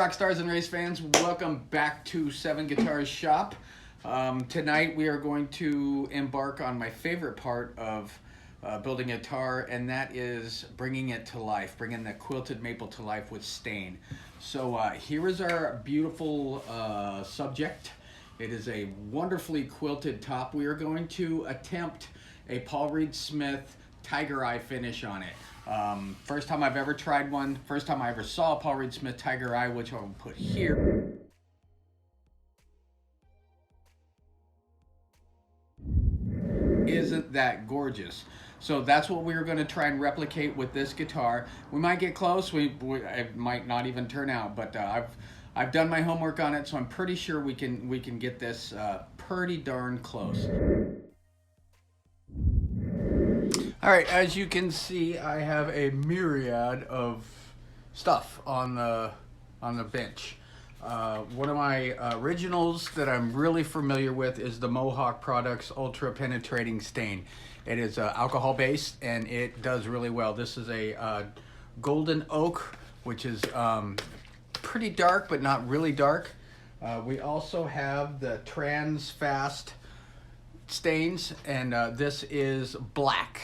rock stars and race fans, welcome back to 7 Guitars Shop. Tonight we are going to embark on my favorite part of building a guitar, and that is bringing it to life, bringing the quilted maple to life with stain. So here is our beautiful subject. It is a wonderfully quilted top. We are going to attempt a Paul Reed Smith Tiger Eye finish on it. First time I've ever tried one, first time I ever saw a Paul Reed Smith Tiger Eye, which I'll put here. Isn't that gorgeous? So that's what we're going to try and replicate with this guitar. We might get close, it might not even turn out, but I've done my homework on it, so I'm pretty sure we can get this pretty darn close. All right, as you can see, I have a myriad of stuff on the bench. One of my originals that I'm really familiar with is the Mohawk Products Ultra Penetrating Stain. It is alcohol based and it does really well. This is a golden oak, which is pretty dark but not really dark. We also have the Trans Fast stains, and this is black.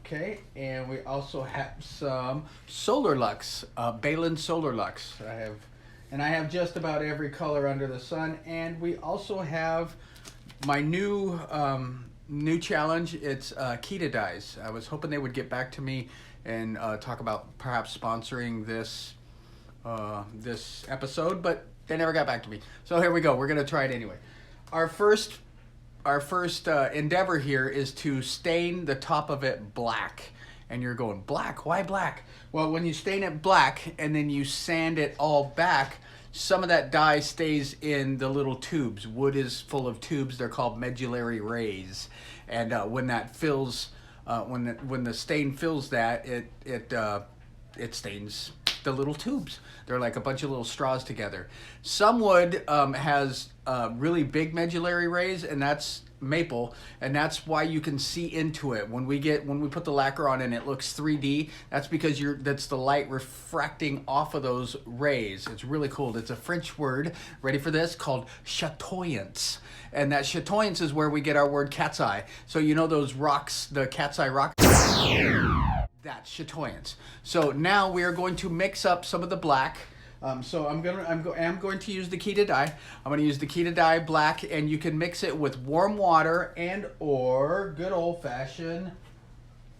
Okay, and we also have some Solar Lux, Balin Solar Lux. I have just about every color under the sun, and we also have my new challenge. It's Kita dyes. I was hoping they would get back to me and talk about perhaps sponsoring this this episode, but they never got back to me. So here we go. We're gonna try it anyway. Our first endeavor here is to stain the top of it black. And you're going, black? Why black? Well, when you stain it black and then you sand it all back, some of that dye stays in the little tubes. Wood is full of tubes. They're called medullary rays. And when that fills, when the stain fills that, it stains the little tubes. They're like a bunch of little straws together. Some wood has really big medullary rays, and that's maple, and that's why you can see into it. When we put the lacquer on and it looks 3D, that's because that's the light refracting off of those rays. It's really cool. It's a French word, ready for this, called chatoyance. And that chatoyance is where we get our word cat's eye. So you know those rocks, the cat's eye rock? That's chatoyance. So now we are going to mix up some of the black. So I'm going to use the Kita dye. I'm going to use the Kita dye black, and you can mix it with warm water and or good old-fashioned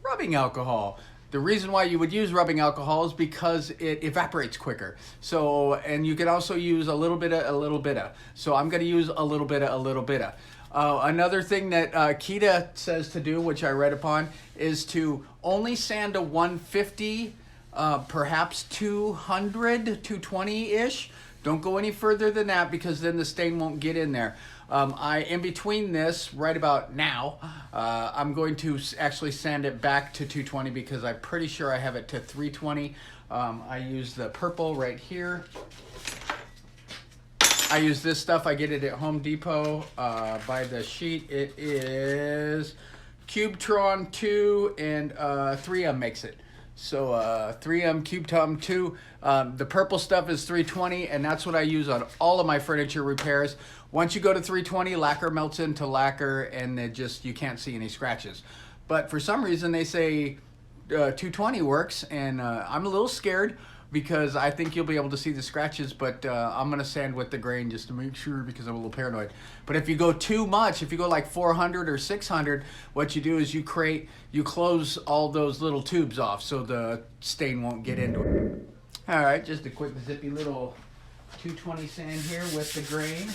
rubbing alcohol. The reason why you would use rubbing alcohol is because it evaporates quicker. So, and you can also use a little bit of. So I'm going to use a little bit of. Another thing that Kita says to do, which I read upon, is to only sand a 150, perhaps 200, 220-ish. Don't go any further than that, because then the stain won't get in there. In between this, right about now, I'm going to actually sand it back to 220 because I'm pretty sure I have it to 320. I use the purple right here. I use this stuff. I get it at Home Depot by the sheet. It is Cubetron 2, and 3M makes it. So 3M Cubetron 2. The purple stuff is 320, and that's what I use on all of my furniture repairs. Once you go to 320, lacquer melts into lacquer, and you can't see any scratches. But for some reason, they say 220 works, and I'm a little scared, because I think you'll be able to see the scratches, but I'm gonna sand with the grain just to make sure, because I'm a little paranoid. But if you go too much, if you go like 400 or 600, what you do is you close all those little tubes off so the stain won't get into it. All right, just a quick zippy little 220 sand here with the grain.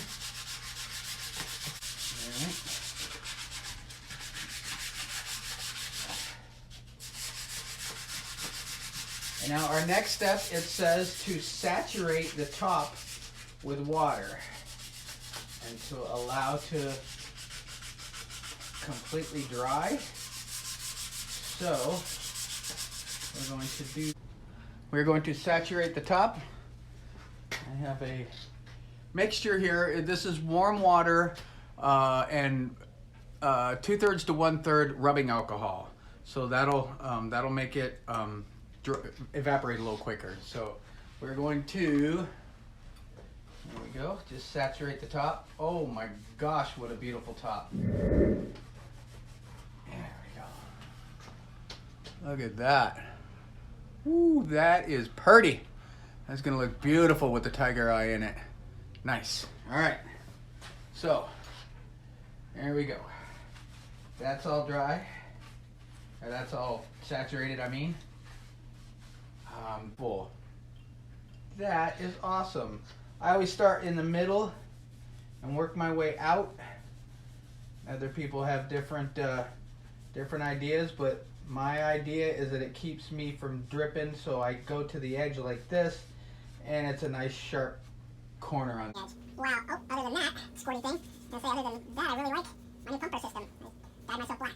All right. And now our next step, it says to saturate the top with water and to allow to completely dry. So we're going to saturate the top. I have a mixture here. This is warm water and 2/3 to 1/3 rubbing alcohol. So that'll make it evaporate a little quicker. So we're going to, there we go, just saturate the top. Oh my gosh, what a beautiful top. There we go. Look at that. Ooh, that is pretty. That's gonna look beautiful with the tiger eye in it. Nice. All right. So, there we go. That's all dry. Or that's all saturated, I mean. Full. That is awesome. I always start in the middle and work my way out. Other people have different ideas, but my idea is that it keeps me from dripping, so I go to the edge like this, and it's a nice sharp corner on the edge. Wow. Oh, other than that squirty thing, I say other than that, I really like my new pumper system. I dyed myself black.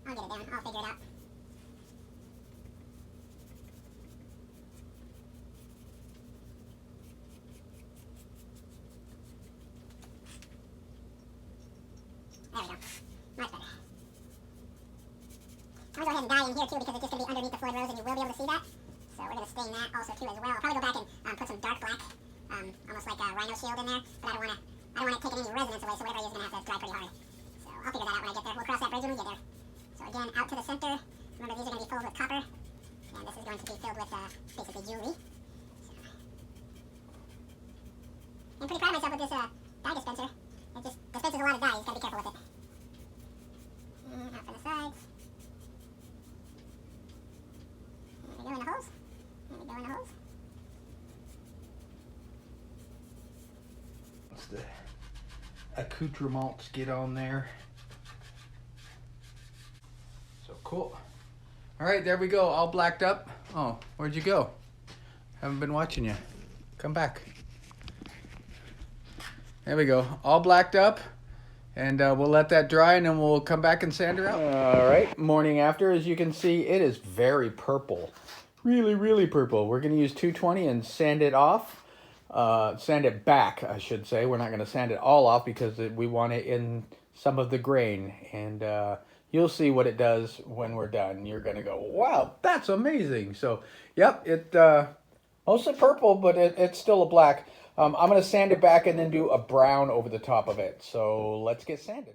I'll get it down. I'll figure it out. There we go. Much better. I'm going to go ahead and dye in here too, because it's just going to be underneath the floyd rose and you will be able to see that. So we're going to stain that also too as well. I'll probably go back and put some dark black, almost like a rhino shield in there, but I don't want it taking any resonance away, so whatever I use is going to have to dry pretty hard. So I'll figure that out when I get there. We'll cross that bridge when we get there. So again, out to the center. Remember, these are going to be filled with copper, and this is going to be filled with basically jewelry. So, I'm pretty proud of myself with this dye dispenser. It just dispenses a lot of dye. You just got to be careful with it. Out from the sides. There we go in the holes. There we go in the holes. Once the accoutrements get on there. So cool. All right, there we go, all blacked up. Oh, where'd you go? Haven't been watching you. Come back. There we go, all blacked up. And we'll let that dry, and then we'll come back and sand her out. All right, morning after, as you can see, it is very purple. Really, really purple. We're gonna use 220 and sand it off. Sand it back, I should say. We're not gonna sand it all off because we want it in some of the grain. And you'll see what it does when we're done. You're gonna go, wow, that's amazing. So, yep, it mostly purple, but it's still a black. I'm going to sand it back and then do a brown over the top of it. So let's get sanded.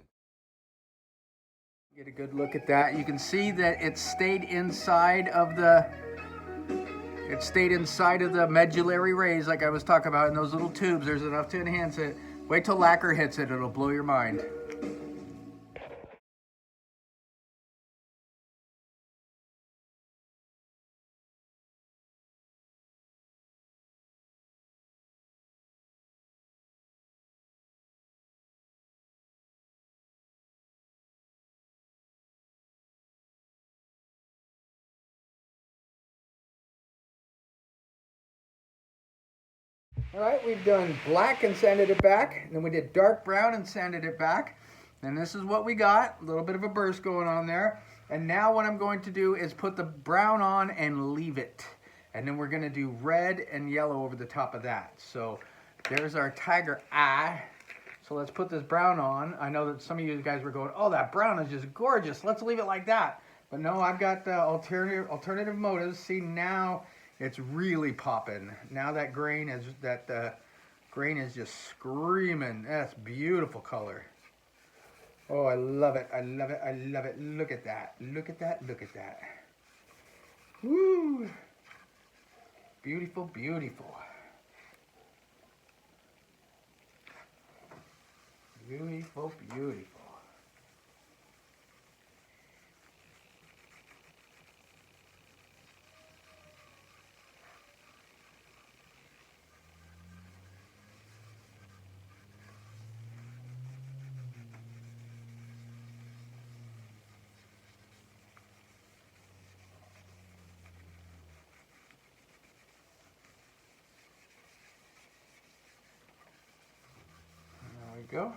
Get a good look at that. You can see that it stayed inside of the medullary rays like I was talking about in those little tubes. There's enough to enhance it. Wait till lacquer hits it. It'll blow your mind. All right, we've done black and sanded it back. And then we did dark brown and sanded it back. And this is what we got. A little bit of a burst going on there. And now what I'm going to do is put the brown on and leave it. And then we're going to do red and yellow over the top of that. So there's our tiger eye. So let's put this brown on. I know that some of you guys were going, oh, that brown is just gorgeous. Let's leave it like that. But no, I've got alternative motives. See, now it's really popping. Now that grain is just screaming. That's beautiful color. Oh, I love it. I love it. I love it. Look at that. Look at that. Look at that. Woo! Beautiful, beautiful. Beautiful, beautiful. There we go.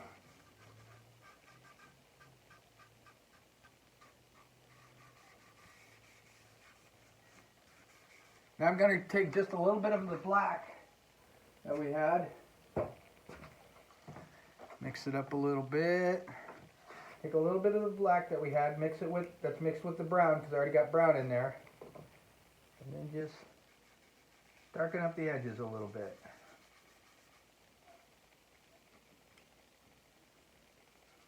Now I'm going to take just a little bit of the black that we had, mix it up a little bit. Take a little bit of the black that we had, that's mixed with the brown because I already got brown in there, and then just darken up the edges a little bit.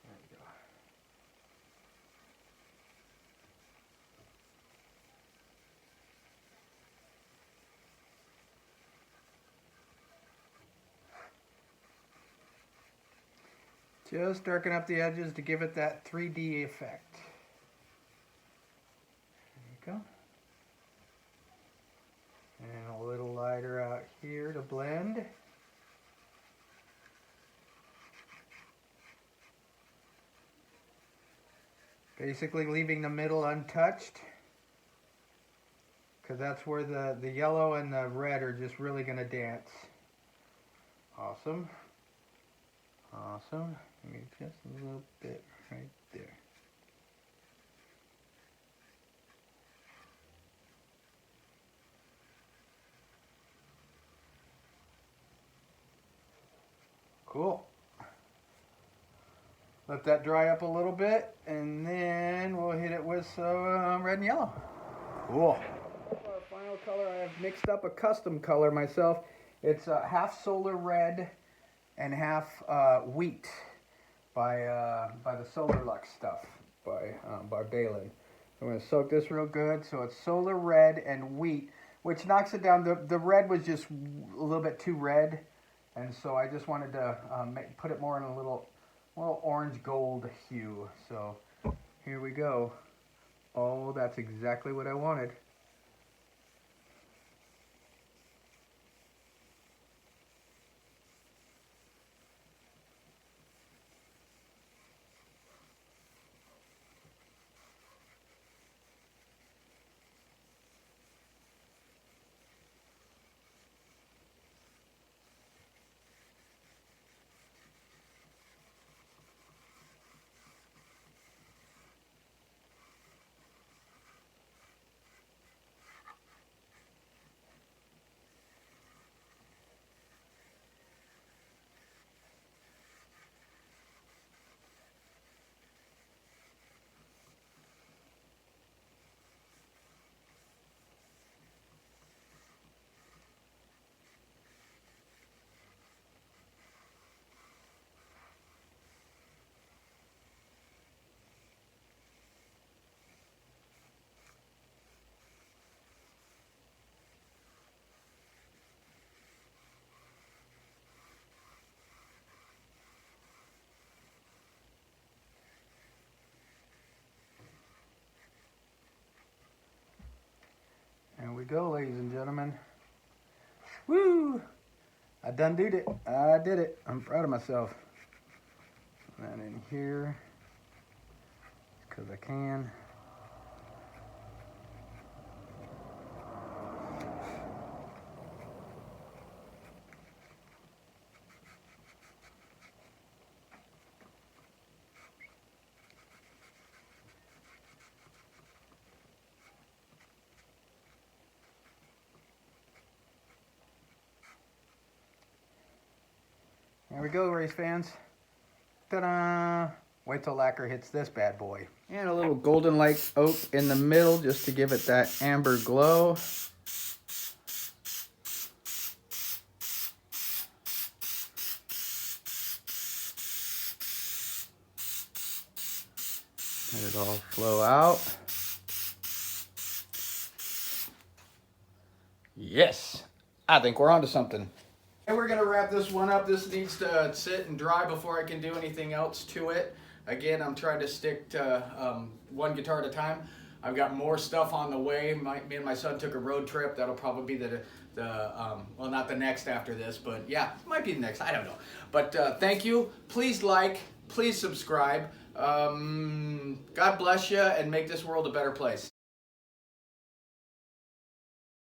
There we go. Just darken up the edges to give it that 3D effect. There you go. And a little lighter out here to blend. Basically leaving the middle untouched, because that's where the yellow and the red are just really going to dance. Awesome. Awesome. Maybe just a little bit right there. Cool. Let that dry up a little bit, and then we'll hit it with some red and yellow. Cool. For our final color, I have mixed up a custom color myself. It's half Solar Red and half Wheat by the Solar Lux stuff by Balin. I'm going to soak this real good. So it's Solar Red and Wheat, which knocks it down. The red was just a little bit too red, and so I just wanted to put it more in a little orange gold hue. So here we go. Oh, that's exactly what I wanted. There we go, ladies and gentlemen. Woo! I done did it. I did it. I'm proud of myself. That in here, because I can. There we go, race fans. Ta-da! Wait till lacquer hits this bad boy. And a little golden light oak in the middle just to give it that amber glow. Let it all flow out. Yes! I think we're onto something. And we're going to wrap this one up. This needs to sit and dry before I can do anything else to it. Again, I'm trying to stick to one guitar at a time. I've got more stuff on the way. Me and my son took a road trip. That'll probably be well, not the next after this, but yeah, it might be the next. I don't know. But thank you. Please like, please subscribe. God bless you, and make this world a better place.